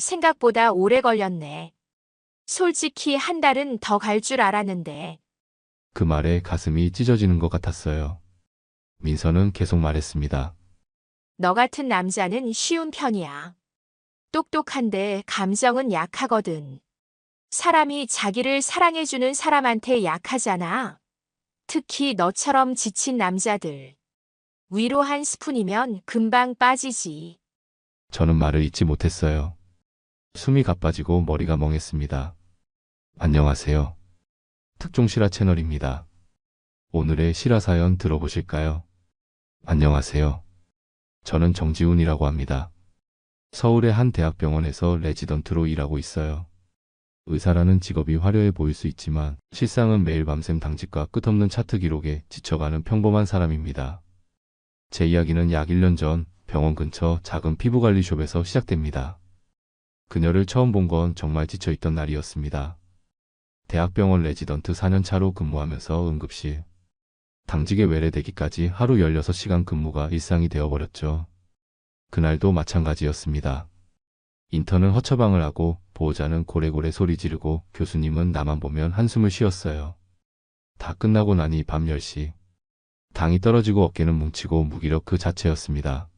생각보다 오래 걸렸네. 솔직히 한 달은 더 갈 줄 알았는데. 그 말에 가슴이 찢어지는 것 같았어요. 민서는 계속 말했습니다. 너 같은 남자는 쉬운 편이야. 똑똑한데 감정은 약하거든. 사람이 자기를 사랑해주는 사람한테 약하잖아. 특히 너처럼 지친 남자들. 위로 한 스푼이면 금방 빠지지. 저는 말을 잇지 못했어요. 숨이 가빠지고 머리가 멍했습니다. 안녕하세요. 특종 실화 채널입니다. 오늘의 실화 사연 들어보실까요? 안녕하세요. 저는 정지훈이라고 합니다. 서울의 한 대학병원에서 레지던트로 일하고 있어요. 의사라는 직업이 화려해 보일 수 있지만 실상은 매일 밤샘 당직과 끝없는 차트 기록에 지쳐가는 평범한 사람입니다. 제 이야기는 약 1년 전 병원 근처 작은 피부관리숍에서 시작됩니다. 그녀를 처음 본 건 정말 지쳐있던 날이었습니다. 대학병원 레지던트 4년 차로 근무하면서 응급실, 당직에 외래되기까지 하루 16시간 근무가 일상이 되어버렸죠. 그날도 마찬가지였습니다. 인턴은 허처방을 하고 보호자는 고래고래 소리 지르고 교수님은 나만 보면 한숨을 쉬었어요. 다 끝나고 나니 밤 10시. 당이 떨어지고 어깨는 뭉치고 무기력 그 자체였습니다.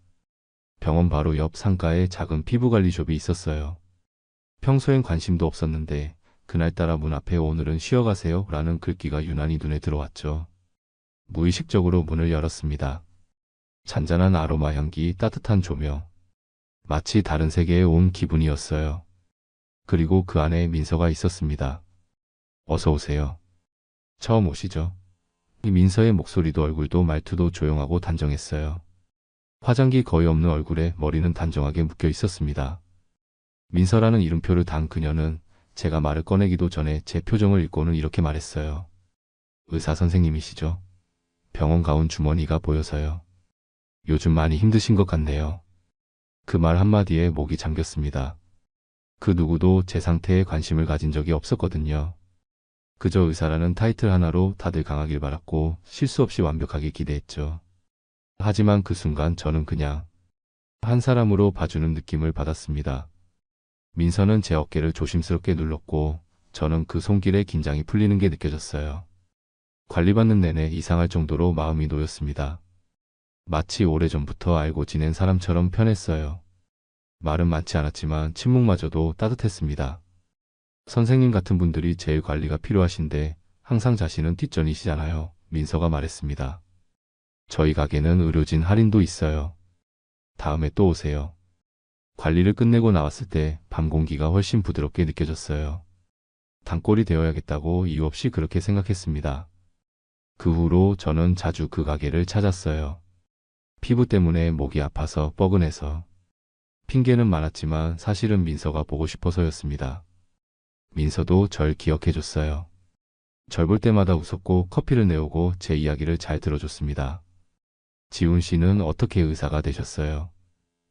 병원 바로 옆 상가에 작은 피부관리숍이 있었어요. 평소엔 관심도 없었는데 그날따라 문 앞에 오늘은 쉬어가세요 라는 글귀가 유난히 눈에 들어왔죠. 무의식적으로 문을 열었습니다. 잔잔한 아로마 향기, 따뜻한 조명. 마치 다른 세계에 온 기분이었어요. 그리고 그 안에 민서가 있었습니다. 어서 오세요. 처음 오시죠? 이 민서의 목소리도 얼굴도 말투도 조용하고 단정했어요. 화장기 거의 없는 얼굴에 머리는 단정하게 묶여 있었습니다. 민서라는 이름표를 단 그녀는 제가 말을 꺼내기도 전에 제 표정을 읽고는 이렇게 말했어요. 의사 선생님이시죠? 병원 가운 주머니가 보여서요. 요즘 많이 힘드신 것 같네요. 그 말 한마디에 목이 잠겼습니다. 그 누구도 제 상태에 관심을 가진 적이 없었거든요. 그저 의사라는 타이틀 하나로 다들 강하길 바랐고 실수 없이 완벽하게 기대했죠. 하지만 그 순간 저는 그냥 한 사람으로 봐주는 느낌을 받았습니다. 민서는 제 어깨를 조심스럽게 눌렀고 저는 그 손길에 긴장이 풀리는 게 느껴졌어요. 관리받는 내내 이상할 정도로 마음이 놓였습니다. 마치 오래전부터 알고 지낸 사람처럼 편했어요. 말은 많지 않았지만 침묵마저도 따뜻했습니다. 선생님 같은 분들이 제일 관리가 필요하신데 항상 자신은 뒷전이시잖아요. 민서가 말했습니다. 저희 가게는 의료진 할인도 있어요. 다음에 또 오세요. 관리를 끝내고 나왔을 때 밤 공기가 훨씬 부드럽게 느껴졌어요. 단골이 되어야겠다고 이유 없이 그렇게 생각했습니다. 그 후로 저는 자주 그 가게를 찾았어요. 피부 때문에 목이 아파서 뻐근해서. 핑계는 많았지만 사실은 민서가 보고 싶어서였습니다. 민서도 절 기억해줬어요. 절 볼 때마다 웃었고 커피를 내오고 제 이야기를 잘 들어줬습니다. 지훈 씨는 어떻게 의사가 되셨어요?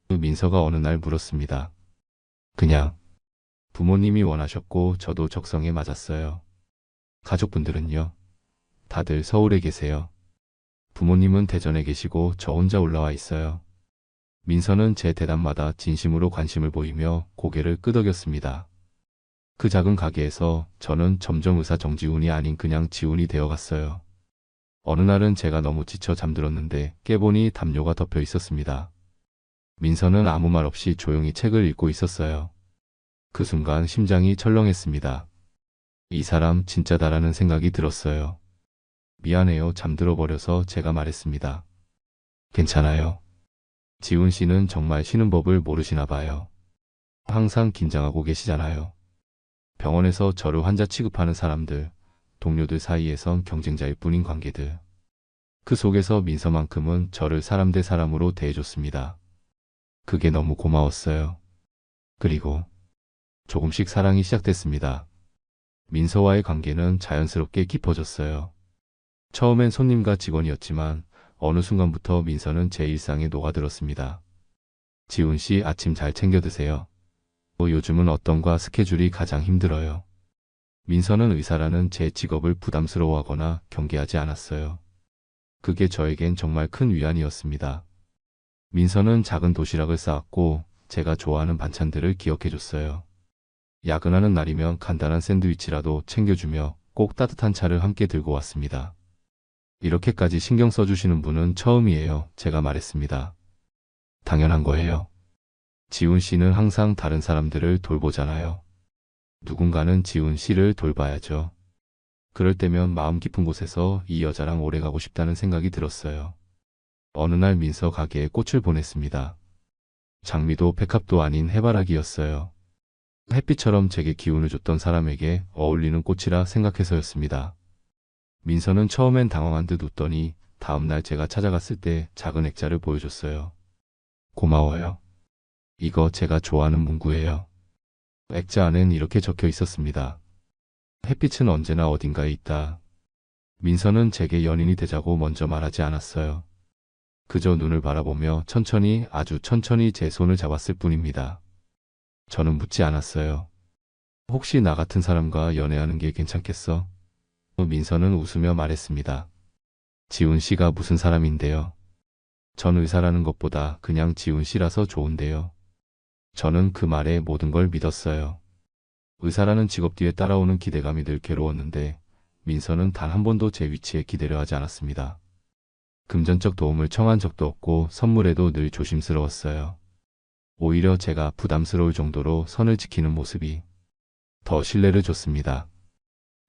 민서가 어느 날 물었습니다. 그냥 부모님이 원하셨고 저도 적성에 맞았어요. 가족분들은요? 다들 서울에 계세요. 부모님은 대전에 계시고 저 혼자 올라와 있어요. 민서는 제 대답마다 진심으로 관심을 보이며 고개를 끄덕였습니다. 그 작은 가게에서 저는 점점 의사 정지훈이 아닌 그냥 지훈이 되어갔어요. 어느 날은 제가 너무 지쳐 잠들었는데 깨보니 담요가 덮여 있었습니다. 민서는 아무 말 없이 조용히 책을 읽고 있었어요. 그 순간 심장이 철렁했습니다. 이 사람 진짜다라는 생각이 들었어요. 미안해요. 잠들어 버려서 제가 말했습니다. 괜찮아요. 지훈 씨는 정말 쉬는 법을 모르시나 봐요. 항상 긴장하고 계시잖아요. 병원에서 저를 환자 취급하는 사람들, 동료들 사이에선 경쟁자일 뿐인 관계들. 그 속에서 민서만큼은 저를 사람 대 사람으로 대해줬습니다. 그게 너무 고마웠어요. 그리고 조금씩 사랑이 시작됐습니다. 민서와의 관계는 자연스럽게 깊어졌어요. 처음엔 손님과 직원이었지만 어느 순간부터 민서는 제 일상에 녹아들었습니다. 지훈 씨 아침 잘 챙겨 드세요. 요즘은 어떤 과 스케줄이 가장 힘들어요. 민서는 의사라는 제 직업을 부담스러워하거나 경계하지 않았어요. 그게 저에겐 정말 큰 위안이었습니다. 민서는 작은 도시락을 싸왔고 제가 좋아하는 반찬들을 기억해줬어요. 야근하는 날이면 간단한 샌드위치라도 챙겨주며 꼭 따뜻한 차를 함께 들고 왔습니다. 이렇게까지 신경 써주시는 분은 처음이에요. 제가 말했습니다. 당연한 거예요. 지훈 씨는 항상 다른 사람들을 돌보잖아요. 누군가는 지훈 씨를 돌봐야죠. 그럴 때면 마음 깊은 곳에서 이 여자랑 오래 가고 싶다는 생각이 들었어요. 어느 날 민서 가게에 꽃을 보냈습니다. 장미도 백합도 아닌 해바라기였어요. 햇빛처럼 제게 기운을 줬던 사람에게 어울리는 꽃이라 생각해서였습니다. 민서는 처음엔 당황한 듯 웃더니 다음날 제가 찾아갔을 때 작은 액자를 보여줬어요. 고마워요. 이거 제가 좋아하는 문구예요. 액자 안엔 이렇게 적혀 있었습니다. 햇빛은 언제나 어딘가에 있다. 민서는 제게 연인이 되자고 먼저 말하지 않았어요. 그저 눈을 바라보며 천천히, 아주 천천히 제 손을 잡았을 뿐입니다. 저는 묻지 않았어요. 혹시 나 같은 사람과 연애하는 게 괜찮겠어? 민서는 웃으며 말했습니다. 지훈 씨가 무슨 사람인데요? 전 의사라는 것보다 그냥 지훈 씨라서 좋은데요. 저는 그 말에 모든 걸 믿었어요. 의사라는 직업 뒤에 따라오는 기대감이 늘 괴로웠는데 민서는 단 한 번도 제 위치에 기대려 하지 않았습니다. 금전적 도움을 청한 적도 없고 선물에도 늘 조심스러웠어요. 오히려 제가 부담스러울 정도로 선을 지키는 모습이 더 신뢰를 줬습니다.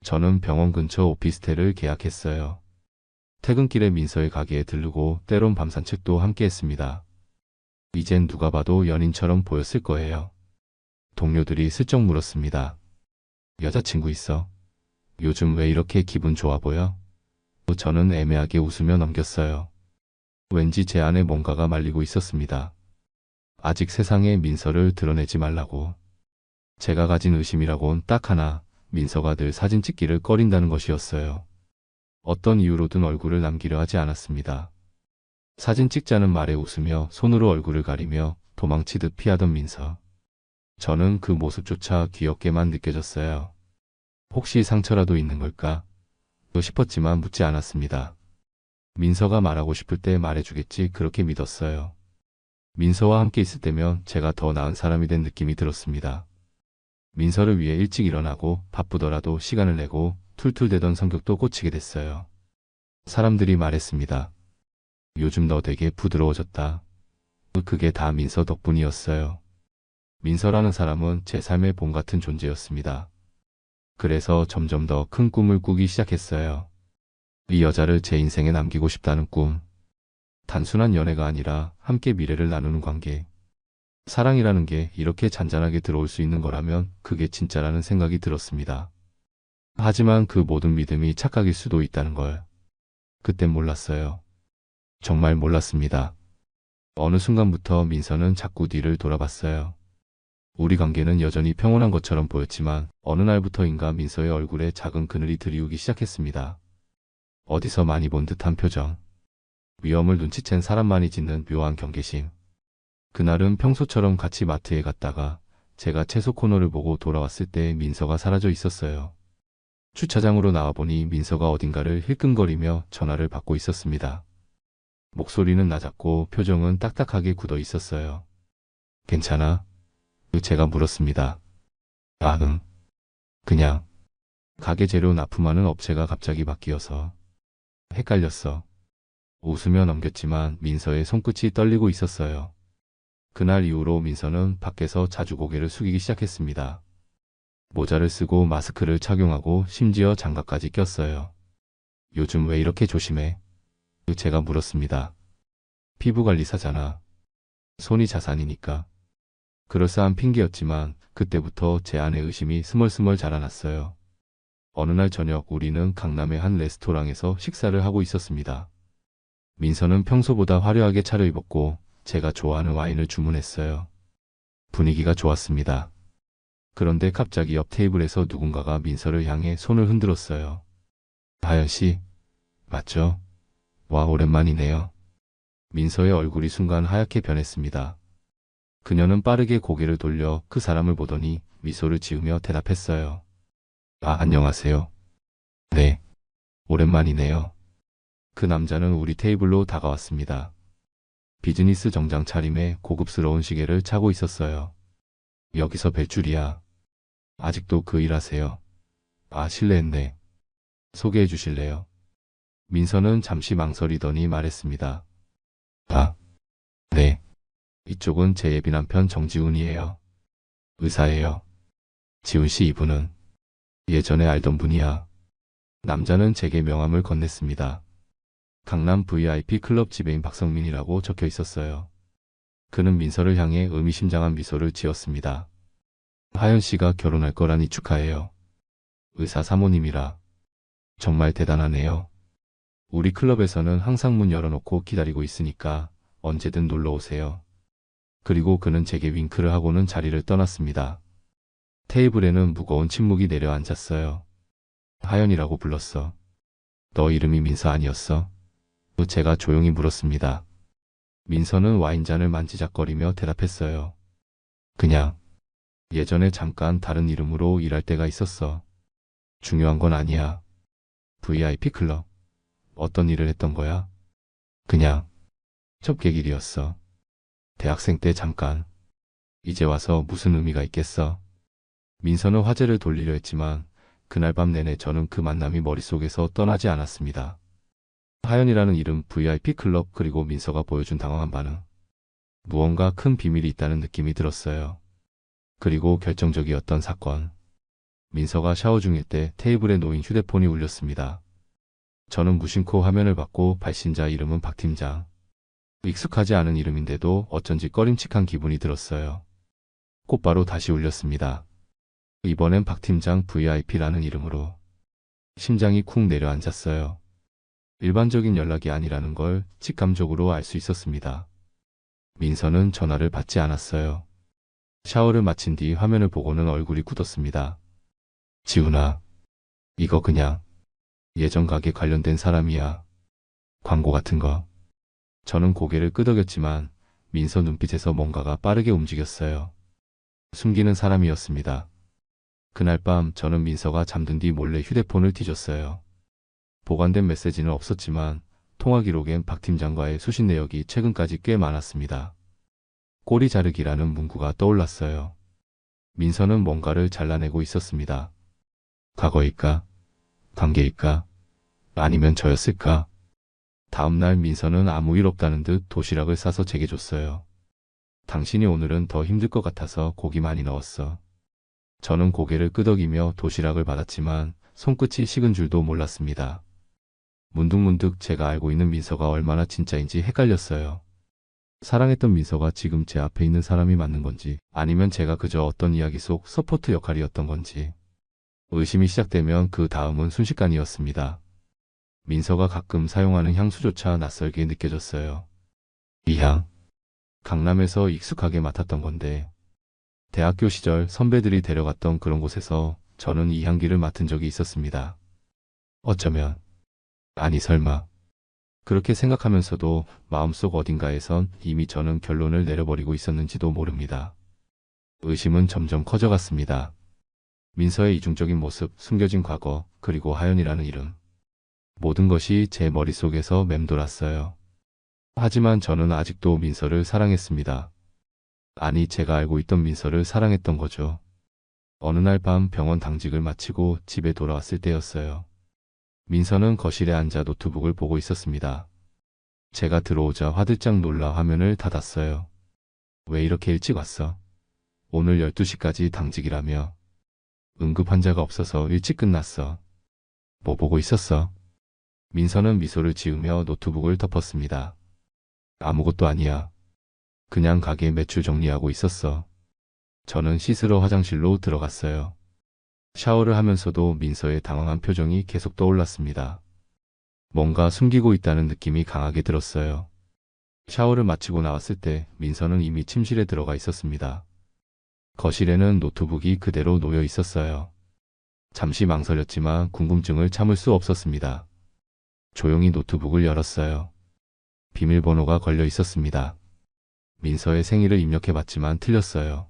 저는 병원 근처 오피스텔을 계약했어요. 퇴근길에 민서의 가게에 들르고 때론 밤 산책도 함께 했습니다. 이젠 누가 봐도 연인처럼 보였을 거예요. 동료들이 슬쩍 물었습니다. 여자친구 있어? 요즘 왜 이렇게 기분 좋아 보여? 저는 애매하게 웃으며 넘겼어요. 왠지 제 안에 뭔가가 말리고 있었습니다. 아직 세상에 민서를 드러내지 말라고. 제가 가진 의심이라곤 딱 하나, 민서가 늘 사진 찍기를 꺼린다는 것이었어요. 어떤 이유로든 얼굴을 남기려 하지 않았습니다. 사진 찍자는 말에 웃으며 손으로 얼굴을 가리며 도망치듯 피하던 민서. 저는 그 모습조차 귀엽게만 느껴졌어요. 혹시 상처라도 있는 걸까? 또 싶었지만 묻지 않았습니다. 민서가 말하고 싶을 때 말해주겠지 그렇게 믿었어요. 민서와 함께 있을 때면 제가 더 나은 사람이 된 느낌이 들었습니다. 민서를 위해 일찍 일어나고 바쁘더라도 시간을 내고 툴툴대던 성격도 꽂히게 됐어요. 사람들이 말했습니다. 요즘 너 되게 부드러워졌다. 그게 다 민서 덕분이었어요. 민서라는 사람은 제 삶의 봄 같은 존재였습니다. 그래서 점점 더 큰 꿈을 꾸기 시작했어요. 이 여자를 제 인생에 남기고 싶다는 꿈. 단순한 연애가 아니라 함께 미래를 나누는 관계. 사랑이라는 게 이렇게 잔잔하게 들어올 수 있는 거라면 그게 진짜라는 생각이 들었습니다. 하지만 그 모든 믿음이 착각일 수도 있다는 걸. 그땐 몰랐어요. 정말 몰랐습니다. 어느 순간부터 민서는 자꾸 뒤를 돌아봤어요. 우리 관계는 여전히 평온한 것처럼 보였지만 어느 날부터인가 민서의 얼굴에 작은 그늘이 드리우기 시작했습니다. 어디서 많이 본 듯한 표정. 위험을 눈치챈 사람만이 짓는 묘한 경계심. 그날은 평소처럼 같이 마트에 갔다가 제가 채소 코너를 보고 돌아왔을 때 민서가 사라져 있었어요. 주차장으로 나와보니 민서가 어딘가를 힐끔거리며 전화를 받고 있었습니다. 목소리는 낮았고 표정은 딱딱하게 굳어 있었어요. 괜찮아? 제가 물었습니다. 아, 응. 그냥 가게 재료 납품하는 업체가 갑자기 바뀌어서 헷갈렸어. 웃으며 넘겼지만 민서의 손끝이 떨리고 있었어요. 그날 이후로 민서는 밖에서 자주 고개를 숙이기 시작했습니다. 모자를 쓰고 마스크를 착용하고 심지어 장갑까지 꼈어요. 요즘 왜 이렇게 조심해? 제가 물었습니다. 피부관리사잖아. 손이 자산이니까. 그럴싸한 핑계였지만 그때부터 제 안에 의심이 스멀스멀 자라났어요. 어느 날 저녁 우리는 강남의 한 레스토랑에서 식사를 하고 있었습니다. 민서는 평소보다 화려하게 차려입었고 제가 좋아하는 와인을 주문했어요. 분위기가 좋았습니다. 그런데 갑자기 옆 테이블에서 누군가가 민서를 향해 손을 흔들었어요. 하연 씨, 맞죠? 와, 오랜만이네요. 민서의 얼굴이 순간 하얗게 변했습니다. 그녀는 빠르게 고개를 돌려 그 사람을 보더니 미소를 지으며 대답했어요. 아, 안녕하세요. 네, 오랜만이네요. 그 남자는 우리 테이블로 다가왔습니다. 비즈니스 정장 차림에 고급스러운 시계를 차고 있었어요. 여기서 뵐 줄이야. 아직도 그 일하세요? 아, 실례했네. 소개해 주실래요? 민서는 잠시 망설이더니 말했습니다. 아, 네. 이쪽은 제 예비 남편 정지훈이에요. 의사예요. 지훈 씨 이분은 예전에 알던 분이야. 남자는 제게 명함을 건넸습니다. 강남 VIP 클럽 지배인 박성민이라고 적혀 있었어요. 그는 민서를 향해 의미심장한 미소를 지었습니다. 하연 씨가 결혼할 거라니 축하해요. 의사 사모님이라. 정말 대단하네요. 우리 클럽에서는 항상 문 열어놓고 기다리고 있으니까 언제든 놀러 오세요. 그리고 그는 제게 윙크를 하고는 자리를 떠났습니다. 테이블에는 무거운 침묵이 내려앉았어요. 하연이라고 불렀어. 너 이름이 민서 아니었어? 제가 조용히 물었습니다. 민서는 와인잔을 만지작거리며 대답했어요. 그냥 예전에 잠깐 다른 이름으로 일할 때가 있었어. 중요한 건 아니야. VIP 클럽. 어떤 일을 했던 거야? 그냥 접객일이었어. 대학생 때 잠깐. 이제 와서 무슨 의미가 있겠어? 민서는 화제를 돌리려 했지만 그날 밤 내내 저는 그 만남이 머릿속에서 떠나지 않았습니다. 하연이라는 이름, VIP 클럽, 그리고 민서가 보여준 당황한 반응. 무언가 큰 비밀이 있다는 느낌이 들었어요. 그리고 결정적이었던 사건. 민서가 샤워 중일 때 테이블에 놓인 휴대폰이 울렸습니다. 저는 무심코 화면을 봤고 발신자 이름은 박 팀장. 익숙하지 않은 이름인데도 어쩐지 꺼림칙한 기분이 들었어요. 곧바로 다시 울렸습니다. 이번엔 박 팀장 VIP라는 이름으로. 심장이 쿵 내려앉았어요. 일반적인 연락이 아니라는 걸 직감적으로 알 수 있었습니다. 민서는 전화를 받지 않았어요. 샤워를 마친 뒤 화면을 보고는 얼굴이 굳었습니다. 지훈아, 이거 그냥 예전 가게 관련된 사람이야. 광고 같은 거. 저는 고개를 끄덕였지만 민서 눈빛에서 뭔가가 빠르게 움직였어요. 숨기는 사람이었습니다. 그날 밤 저는 민서가 잠든 뒤 몰래 휴대폰을 뒤졌어요. 보관된 메시지는 없었지만 통화 기록엔 박 팀장과의 수신 내역이 최근까지 꽤 많았습니다. 꼬리 자르기라는 문구가 떠올랐어요. 민서는 뭔가를 잘라내고 있었습니다. 과거일까? 관계일까? 아니면 저였을까? 다음날 민서는 아무 일 없다는 듯 도시락을 싸서 제게 줬어요. 당신이 오늘은 더 힘들 것 같아서 고기 많이 넣었어. 저는 고개를 끄덕이며 도시락을 받았지만 손끝이 식은 줄도 몰랐습니다. 문득문득 제가 알고 있는 민서가 얼마나 진짜인지 헷갈렸어요. 사랑했던 민서가 지금 제 앞에 있는 사람이 맞는 건지, 아니면 제가 그저 어떤 이야기 속 서포트 역할이었던 건지. 의심이 시작되면 그 다음은 순식간이었습니다. 민서가 가끔 사용하는 향수조차 낯설게 느껴졌어요. 이 향, 강남에서 익숙하게 맡았던 건데, 대학교 시절 선배들이 데려갔던 그런 곳에서 저는 이 향기를 맡은 적이 있었습니다. 어쩌면, 아니 설마. 그렇게 생각하면서도 마음속 어딘가에선 이미 저는 결론을 내려버리고 있었는지도 모릅니다. 의심은 점점 커져갔습니다. 민서의 이중적인 모습, 숨겨진 과거, 그리고 하연이라는 이름. 모든 것이 제 머릿속에서 맴돌았어요. 하지만 저는 아직도 민서를 사랑했습니다. 아니, 제가 알고 있던 민서를 사랑했던 거죠. 어느 날 밤 병원 당직을 마치고 집에 돌아왔을 때였어요. 민서는 거실에 앉아 노트북을 보고 있었습니다. 제가 들어오자 화들짝 놀라 화면을 닫았어요. 왜 이렇게 일찍 왔어? 오늘 12시까지 당직이라며. 응급 환자가 없어서 일찍 끝났어. 뭐 보고 있었어? 민서는 미소를 지으며 노트북을 덮었습니다. 아무것도 아니야. 그냥 가게 매출 정리하고 있었어. 저는 씻으러 화장실로 들어갔어요. 샤워를 하면서도 민서의 당황한 표정이 계속 떠올랐습니다. 뭔가 숨기고 있다는 느낌이 강하게 들었어요. 샤워를 마치고 나왔을 때 민서는 이미 침실에 들어가 있었습니다. 거실에는 노트북이 그대로 놓여 있었어요. 잠시 망설였지만 궁금증을 참을 수 없었습니다. 조용히 노트북을 열었어요. 비밀번호가 걸려 있었습니다. 민서의 생일을 입력해봤지만 틀렸어요.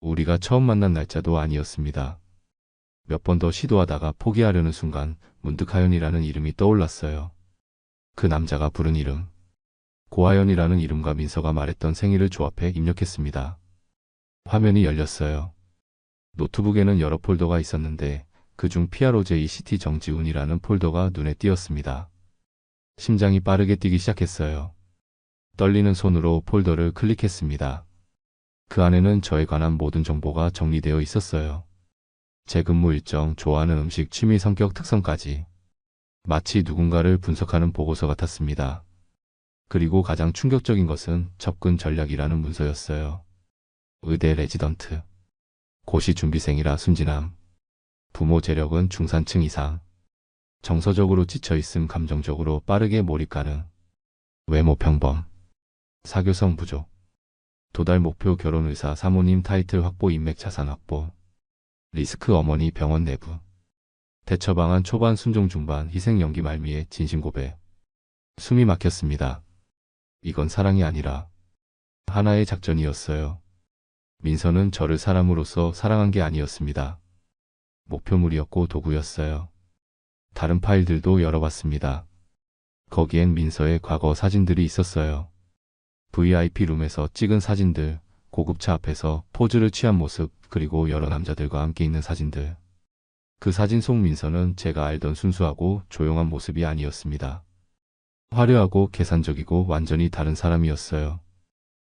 우리가 처음 만난 날짜도 아니었습니다. 몇 번 더 시도하다가 포기하려는 순간 문득 하연이라는 이름이 떠올랐어요. 그 남자가 부른 이름. 고하연이라는 이름과 민서가 말했던 생일을 조합해 입력했습니다. 화면이 열렸어요. 노트북에는 여러 폴더가 있었는데 그중 PROJCT 정지훈이라는 폴더가 눈에 띄었습니다. 심장이 빠르게 뛰기 시작했어요. 떨리는 손으로 폴더를 클릭했습니다. 그 안에는 저에 관한 모든 정보가 정리되어 있었어요. 제 근무 일정, 좋아하는 음식, 취미, 성격, 특성까지. 마치 누군가를 분석하는 보고서 같았습니다. 그리고 가장 충격적인 것은 접근 전략이라는 문서였어요. 의대 레지던트. 고시 준비생이라 순진함. 부모 재력은 중산층 이상. 정서적으로 지쳐있음, 감정적으로 빠르게 몰입 가능. 외모 평범. 사교성 부족. 도달 목표 결혼 의사 사모님 타이틀 확보 인맥 자산 확보. 리스크 어머니 병원 내부. 대처 방안 초반 순종 중반 희생 연기 말미에 진심 고백. 숨이 막혔습니다. 이건 사랑이 아니라 하나의 작전이었어요. 민서는 저를 사람으로서 사랑한 게 아니었습니다. 목표물이었고 도구였어요. 다른 파일들도 열어봤습니다. 거기엔 민서의 과거 사진들이 있었어요. VIP 룸에서 찍은 사진들, 고급차 앞에서 포즈를 취한 모습, 그리고 여러 남자들과 함께 있는 사진들. 그 사진 속 민서는 제가 알던 순수하고 조용한 모습이 아니었습니다. 화려하고 계산적이고 완전히 다른 사람이었어요.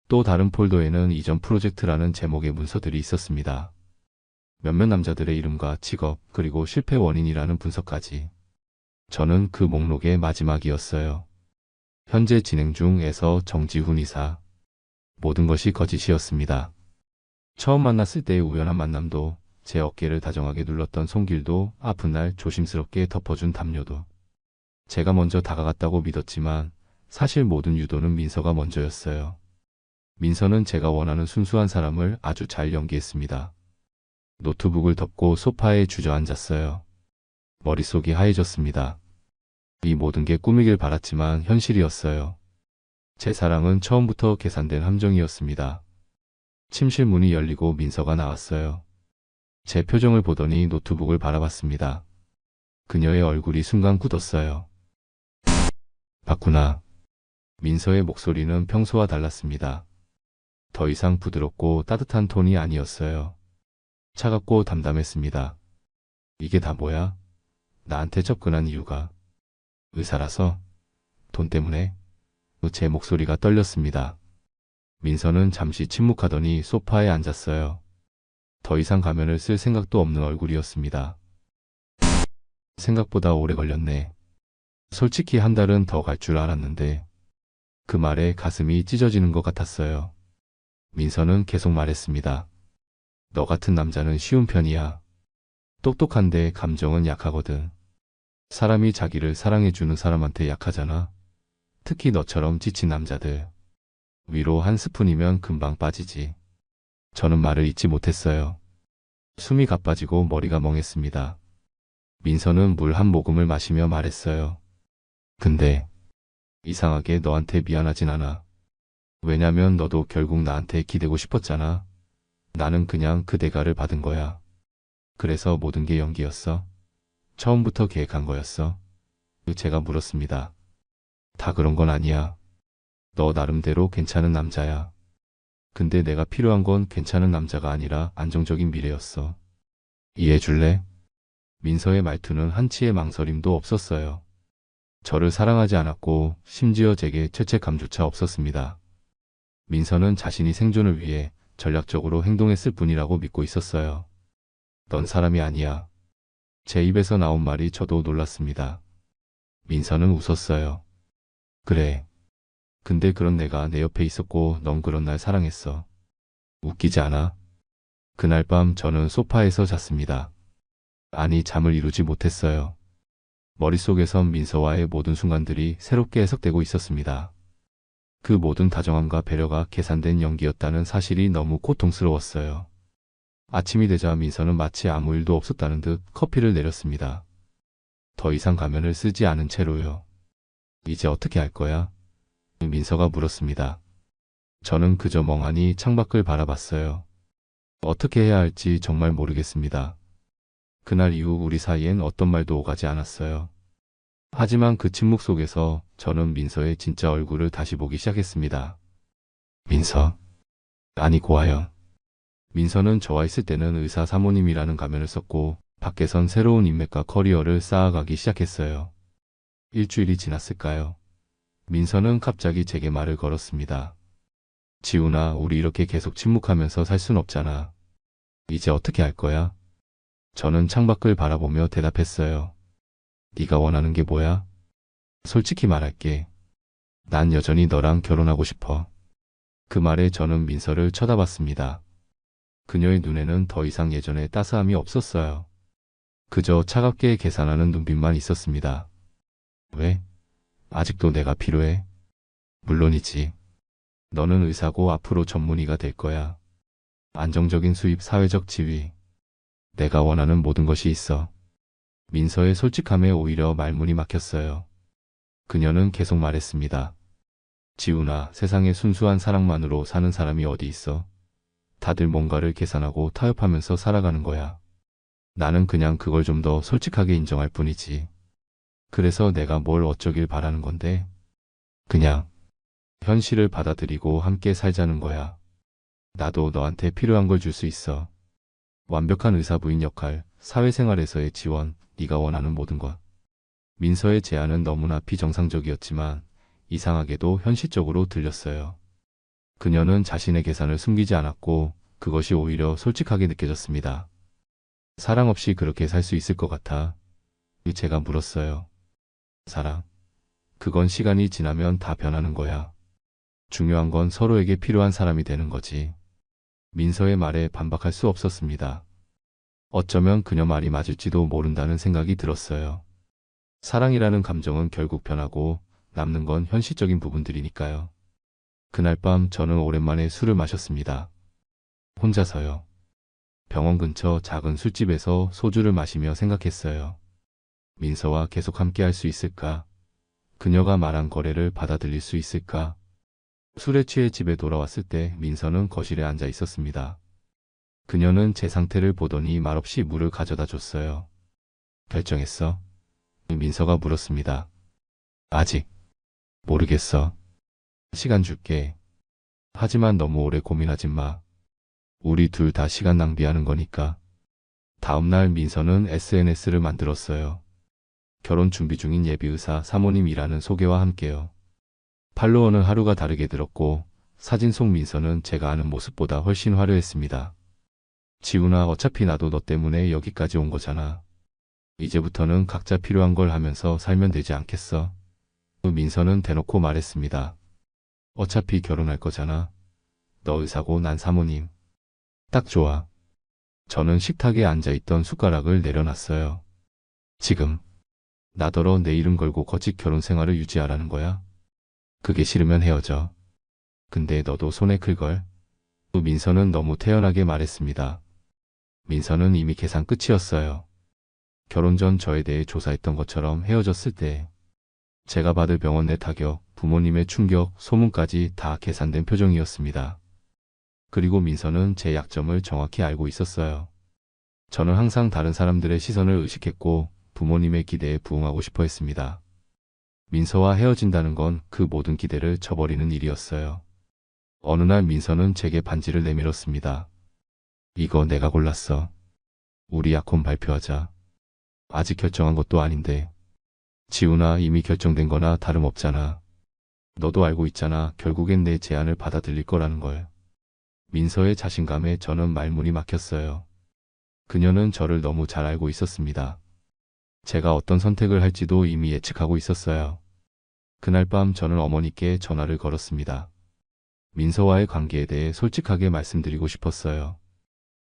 또 다른 폴더에는 이전 프로젝트라는 제목의 문서들이 있었습니다. 몇몇 남자들의 이름과 직업, 그리고 실패 원인이라는 분석까지. 저는 그 목록의 마지막이었어요. 현재 진행 중에서 정지훈 이사. 모든 것이 거짓이었습니다. 처음 만났을 때의 우연한 만남도, 제 어깨를 다정하게 눌렀던 손길도, 아픈 날 조심스럽게 덮어준 담요도. 제가 먼저 다가갔다고 믿었지만 사실 모든 유도는 민서가 먼저였어요. 민서는 제가 원하는 순수한 사람을 아주 잘 연기했습니다. 노트북을 덮고 소파에 주저앉았어요. 머릿속이 하얘졌습니다. 이 모든 게 꿈이길 바랐지만 현실이었어요. 제 사랑은 처음부터 계산된 함정이었습니다. 침실 문이 열리고 민서가 나왔어요. 제 표정을 보더니 노트북을 바라봤습니다. 그녀의 얼굴이 순간 굳었어요. 봤구나. 민서의 목소리는 평소와 달랐습니다. 더 이상 부드럽고 따뜻한 톤이 아니었어요. 차갑고 담담했습니다. 이게 다 뭐야? 나한테 접근한 이유가 의사라서? 돈 때문에? 제 목소리가 떨렸습니다. 민서는 잠시 침묵하더니 소파에 앉았어요. 더 이상 가면을 쓸 생각도 없는 얼굴이었습니다. 생각보다 오래 걸렸네. 솔직히 한 달은 더 갈 줄 알았는데 그 말에 가슴이 찢어지는 것 같았어요. 민서는 계속 말했습니다. 너 같은 남자는 쉬운 편이야. 똑똑한데 감정은 약하거든. 사람이 자기를 사랑해주는 사람한테 약하잖아. 특히 너처럼 지친 남자들. 위로 한 스푼이면 금방 빠지지. 저는 말을 잇지 못했어요. 숨이 가빠지고 머리가 멍했습니다. 민서는 물 한 모금을 마시며 말했어요. 근데 이상하게 너한테 미안하진 않아. 왜냐면 너도 결국 나한테 기대고 싶었잖아. 나는 그냥 그 대가를 받은 거야. 그래서 모든 게 연기였어? 처음부터 계획한 거였어? 제가 물었습니다. 다 그런 건 아니야. 너 나름대로 괜찮은 남자야. 근데 내가 필요한 건 괜찮은 남자가 아니라 안정적인 미래였어. 이해해줄래? 민서의 말투는 한치의 망설임도 없었어요. 저를 사랑하지 않았고 심지어 제게 죄책감조차 없었습니다. 민서는 자신이 생존을 위해 전략적으로 행동했을 뿐이라고 믿고 있었어요. 넌 사람이 아니야. 제 입에서 나온 말이 저도 놀랐습니다. 민서는 웃었어요. 그래. 근데 그런 내가 내 옆에 있었고 넌 그런 날 사랑했어. 웃기지 않아? 그날 밤 저는 소파에서 잤습니다. 아니, 잠을 이루지 못했어요. 머릿속에선 민서와의 모든 순간들이 새롭게 해석되고 있었습니다. 그 모든 다정함과 배려가 계산된 연기였다는 사실이 너무 고통스러웠어요. 아침이 되자 민서는 마치 아무 일도 없었다는 듯 커피를 내렸습니다. 더 이상 가면을 쓰지 않은 채로요. 이제 어떻게 할 거야? 민서가 물었습니다. 저는 그저 멍하니 창밖을 바라봤어요. 어떻게 해야 할지 정말 모르겠습니다. 그날 이후 우리 사이엔 어떤 말도 오가지 않았어요. 하지만 그 침묵 속에서 저는 민서의 진짜 얼굴을 다시 보기 시작했습니다. 민서. 아니, 고아연. 민서는 저와 있을 때는 의사 사모님이라는 가면을 썼고 밖에선 새로운 인맥과 커리어를 쌓아가기 시작했어요. 일주일이 지났을까요? 민서는 갑자기 제게 말을 걸었습니다. 지훈아, 우리 이렇게 계속 침묵하면서 살 순 없잖아. 이제 어떻게 할 거야? 저는 창밖을 바라보며 대답했어요. 네가 원하는 게 뭐야? 솔직히 말할게. 난 여전히 너랑 결혼하고 싶어. 그 말에 저는 민서를 쳐다봤습니다. 그녀의 눈에는 더 이상 예전의 따스함이 없었어요. 그저 차갑게 계산하는 눈빛만 있었습니다. 왜? 아직도 내가 필요해? 물론이지. 너는 의사고 앞으로 전문의가 될 거야. 안정적인 수입, 사회적 지위. 내가 원하는 모든 것이 있어. 민서의 솔직함에 오히려 말문이 막혔어요. 그녀는 계속 말했습니다. 지훈아, 세상에 순수한 사랑만으로 사는 사람이 어디 있어? 다들 뭔가를 계산하고 타협하면서 살아가는 거야. 나는 그냥 그걸 좀 더 솔직하게 인정할 뿐이지. 그래서 내가 뭘 어쩌길 바라는 건데? 그냥 현실을 받아들이고 함께 살자는 거야. 나도 너한테 필요한 걸 줄 수 있어. 완벽한 의사 부인 역할, 사회생활에서의 지원, 네가 원하는 모든 것. 민서의 제안은 너무나 비정상적이었지만 이상하게도 현실적으로 들렸어요. 그녀는 자신의 계산을 숨기지 않았고 그것이 오히려 솔직하게 느껴졌습니다. 사랑 없이 그렇게 살 수 있을 것 같아. 제가 물었어요. 사랑. 그건 시간이 지나면 다 변하는 거야. 중요한 건 서로에게 필요한 사람이 되는 거지. 민서의 말에 반박할 수 없었습니다. 어쩌면 그녀 말이 맞을지도 모른다는 생각이 들었어요. 사랑이라는 감정은 결국 변하고 남는 건 현실적인 부분들이니까요. 그날 밤 저는 오랜만에 술을 마셨습니다. 혼자서요. 병원 근처 작은 술집에서 소주를 마시며 생각했어요. 민서와 계속 함께 할 수 있을까? 그녀가 말한 거래를 받아들일 수 있을까? 술에 취해 집에 돌아왔을 때 민서는 거실에 앉아 있었습니다. 그녀는 제 상태를 보더니 말없이 물을 가져다 줬어요. 결정했어? 민서가 물었습니다. 아직 모르겠어. 시간 줄게. 하지만 너무 오래 고민하지 마. 우리 둘 다 시간 낭비하는 거니까. 다음날 민서는 SNS를 만들었어요. 결혼 준비 중인 예비의사 사모님이라는 소개와 함께요. 팔로워는 하루가 다르게 늘었고 사진 속 민서는 제가 아는 모습보다 훨씬 화려했습니다. 지훈아, 어차피 나도 너 때문에 여기까지 온 거잖아. 이제부터는 각자 필요한 걸 하면서 살면 되지 않겠어? 민서는 대놓고 말했습니다. 어차피 결혼할 거잖아. 너 의사고 난 사모님. 딱 좋아. 저는 식탁에 앉아있던 숟가락을 내려놨어요. 지금 나더러 내 이름 걸고 거짓 결혼 생활을 유지하라는 거야? 그게 싫으면 헤어져. 근데 너도 손에 클걸? 민서는 너무 태연하게 말했습니다. 민서는 이미 계산 끝이었어요. 결혼 전 저에 대해 조사했던 것처럼 헤어졌을 때 제가 받을 병원 내 타격, 부모님의 충격, 소문까지 다 계산된 표정이었습니다. 그리고 민서는 제 약점을 정확히 알고 있었어요. 저는 항상 다른 사람들의 시선을 의식했고 부모님의 기대에 부응하고 싶어 했습니다. 민서와 헤어진다는 건 그 모든 기대를 저버리는 일이었어요. 어느 날 민서는 제게 반지를 내밀었습니다. 이거 내가 골랐어. 우리 약혼 발표하자. 아직 결정한 것도 아닌데. 지훈아, 이미 결정된 거나 다름없잖아. 너도 알고 있잖아. 결국엔 내 제안을 받아들일 거라는 걸. 민서의 자신감에 저는 말문이 막혔어요. 그녀는 저를 너무 잘 알고 있었습니다. 제가 어떤 선택을 할지도 이미 예측하고 있었어요. 그날 밤 저는 어머니께 전화를 걸었습니다. 민서와의 관계에 대해 솔직하게 말씀드리고 싶었어요.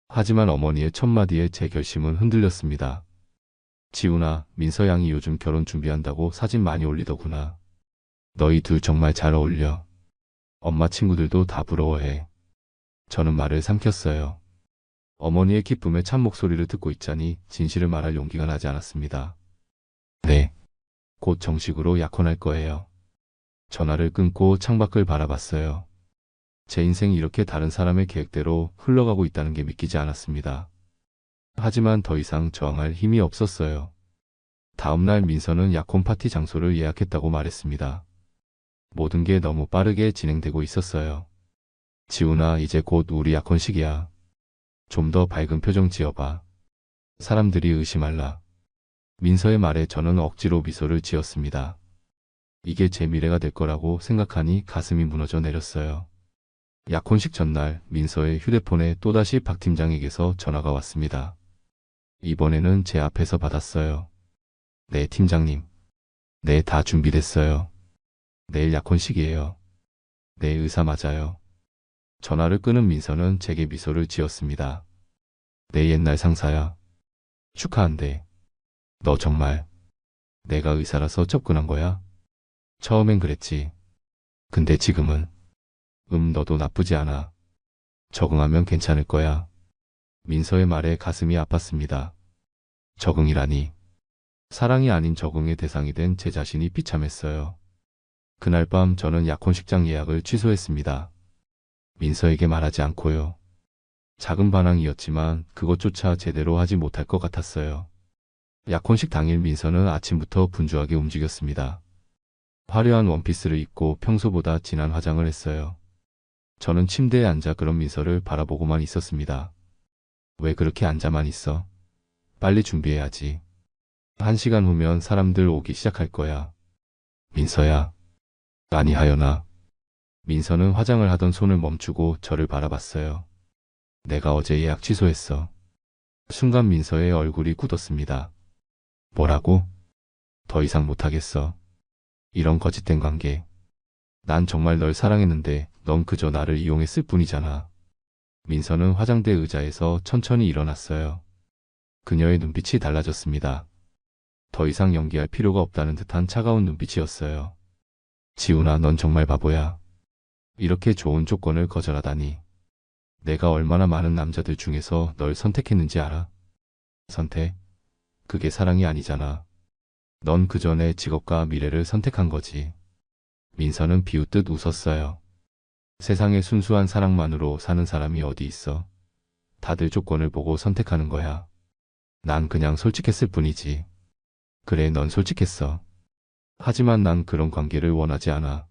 하지만 어머니의 첫마디에 제 결심은 흔들렸습니다. 지훈아, 민서 양이 요즘 결혼 준비한다고 사진 많이 올리더구나. 너희 둘 정말 잘 어울려. 엄마 친구들도 다 부러워해. 저는 말을 삼켰어요. 어머니의 기쁨에 찬 목소리를 듣고 있자니 진실을 말할 용기가 나지 않았습니다. 네. 곧 정식으로 약혼할 거예요. 전화를 끊고 창밖을 바라봤어요. 제 인생이 이렇게 다른 사람의 계획대로 흘러가고 있다는 게 믿기지 않았습니다. 하지만 더 이상 저항할 힘이 없었어요. 다음날 민서는 약혼 파티 장소를 예약했다고 말했습니다. 모든 게 너무 빠르게 진행되고 있었어요. 지훈아, 이제 곧 우리 약혼식이야. 좀 더 밝은 표정 지어봐. 사람들이 의심할라. 민서의 말에 저는 억지로 미소를 지었습니다. 이게 제 미래가 될 거라고 생각하니 가슴이 무너져 내렸어요. 약혼식 전날 민서의 휴대폰에 또다시 박 팀장에게서 전화가 왔습니다. 이번에는 제 앞에서 받았어요. 네, 팀장님. 네, 다 준비됐어요. 내일 약혼식이에요. 네, 의사 맞아요. 전화를 끊은 민서는 제게 미소를 지었습니다. 내 옛날 상사야. 축하한대. 너 정말 내가 의사라서 접근한 거야? 처음엔 그랬지. 근데 지금은 너도 나쁘지 않아. 적응하면 괜찮을 거야. 민서의 말에 가슴이 아팠습니다. 적응이라니. 사랑이 아닌 적응의 대상이 된 제 자신이 비참했어요. 그날 밤 저는 약혼식장 예약을 취소했습니다. 민서에게 말하지 않고요. 작은 반항이었지만 그것조차 제대로 하지 못할 것 같았어요. 약혼식 당일 민서는 아침부터 분주하게 움직였습니다. 화려한 원피스를 입고 평소보다 진한 화장을 했어요. 저는 침대에 앉아 그런 민서를 바라보고만 있었습니다. 왜 그렇게 앉아만 있어? 빨리 준비해야지. 1시간 후면 사람들 오기 시작할 거야. 민서야. 아니, 하연아. 민서는 화장을 하던 손을 멈추고 저를 바라봤어요. 내가 어제 예약 취소했어. 순간 민서의 얼굴이 굳었습니다. 뭐라고? 더 이상 못하겠어. 이런 거짓된 관계. 난 정말 널 사랑했는데 넌 그저 나를 이용했을 뿐이잖아. 민서는 화장대 의자에서 천천히 일어났어요. 그녀의 눈빛이 달라졌습니다. 더 이상 연기할 필요가 없다는 듯한 차가운 눈빛이었어요. 지훈아, 넌 정말 바보야. 이렇게 좋은 조건을 거절하다니. 내가 얼마나 많은 남자들 중에서 널 선택했는지 알아? 선택? 그게 사랑이 아니잖아. 넌 그저 내 직업과 미래를 선택한 거지. 민서는 비웃듯 웃었어요. 세상에 순수한 사랑만으로 사는 사람이 어디 있어. 다들 조건을 보고 선택하는 거야. 난 그냥 솔직했을 뿐이지. 그래, 넌 솔직했어. 하지만 난 그런 관계를 원하지 않아.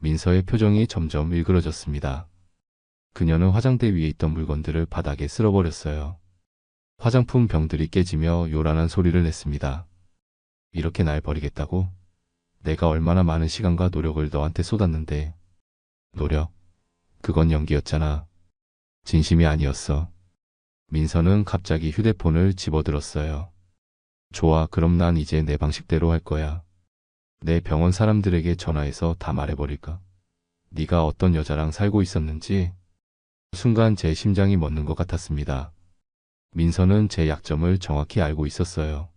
민서의 표정이 점점 일그러졌습니다. 그녀는 화장대 위에 있던 물건들을 바닥에 쓸어버렸어요. 화장품 병들이 깨지며 요란한 소리를 냈습니다. 이렇게 날 버리겠다고? 내가 얼마나 많은 시간과 노력을 너한테 쏟았는데. 노력? 그건 연기였잖아. 진심이 아니었어. 민서는 갑자기 휴대폰을 집어들었어요. 좋아, 그럼 난 이제 내 방식대로 할 거야. 내 병원 사람들에게 전화해서 다 말해버릴까? 네가 어떤 여자랑 살고 있었는지. 순간 제 심장이 멎는 것 같았습니다. 민서는 제 약점을 정확히 알고 있었어요.